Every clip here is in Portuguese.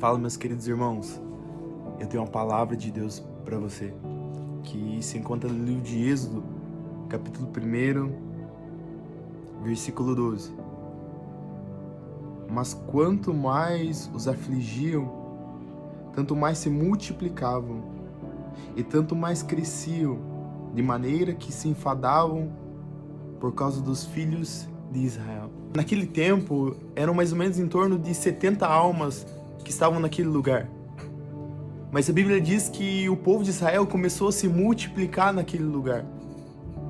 Fala, meus queridos irmãos, eu tenho uma palavra de Deus para você, que se encontra no livro de Êxodo, capítulo 1, versículo 12. Mas quanto mais os afligiam, tanto mais se multiplicavam, e tanto mais cresciam, de maneira que se enfadavam por causa dos filhos de Israel. Naquele tempo, eram mais ou menos em torno de 70 almas que estavam naquele lugar. Mas a Bíblia diz que o povo de Israel começou a se multiplicar naquele lugar.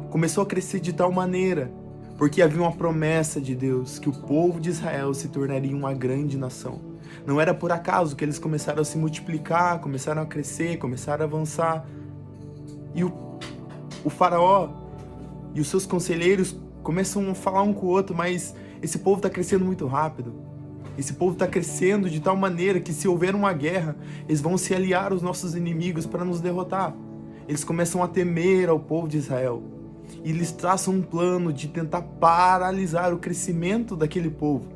Começou a crescer de tal maneira, porque havia uma promessa de Deus, que o povo de Israel se tornaria uma grande nação. Não era por acaso que eles começaram a se multiplicar, começaram a crescer, começaram a avançar. E o faraó e os seus conselheiros começam a falar um com o outro, mas esse povo está crescendo muito rápido. Esse povo está crescendo de tal maneira que, se houver uma guerra, eles vão se aliar aos nossos inimigos para nos derrotar. Eles começam a temer ao povo de Israel. E eles traçam um plano de tentar paralisar o crescimento daquele povo.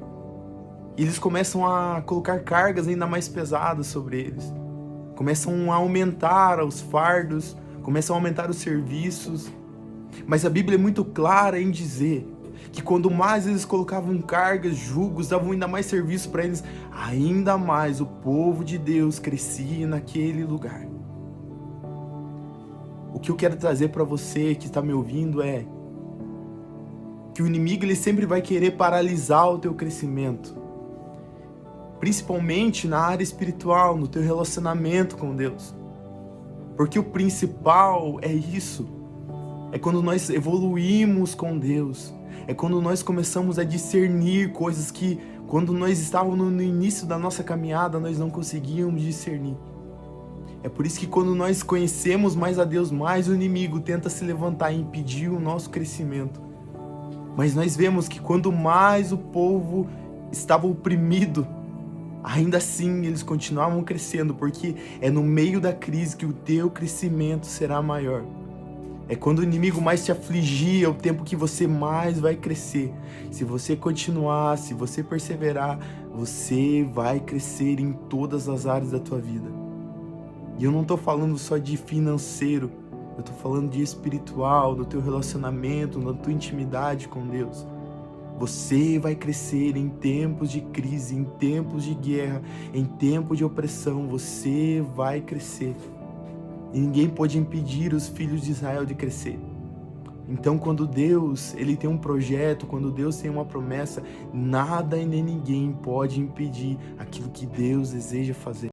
E eles começam a colocar cargas ainda mais pesadas sobre eles. Começam a aumentar os fardos, começam a aumentar os serviços. Mas a Bíblia é muito clara em dizer que quando mais eles colocavam cargas, julgos, davam ainda mais serviço para eles, ainda mais o povo de Deus crescia naquele lugar. O que eu quero trazer para você que está me ouvindo é que o inimigo ele sempre vai querer paralisar o teu crescimento, principalmente na área espiritual, no teu relacionamento com Deus. Porque o principal é isso. É quando nós evoluímos com Deus. É quando nós começamos a discernir coisas que, quando nós estávamos no início da nossa caminhada, nós não conseguíamos discernir. É por isso que, quando nós conhecemos mais a Deus, mais o inimigo tenta se levantar e impedir o nosso crescimento. Mas nós vemos que, quando mais o povo estava oprimido, ainda assim eles continuavam crescendo, porque é no meio da crise que o teu crescimento será maior. É quando o inimigo mais te afligir, é o tempo que você mais vai crescer. Se você continuar, se você perseverar, você vai crescer em todas as áreas da tua vida. E eu não estou falando só de financeiro, eu estou falando de espiritual, do teu relacionamento, da tua intimidade com Deus. Você vai crescer em tempos de crise, em tempos de guerra, em tempos de opressão, você vai crescer. E ninguém pode impedir os filhos de Israel de crescer. Então, quando Deus ele tem um projeto, quando Deus tem uma promessa, nada e nem ninguém pode impedir aquilo que Deus deseja fazer.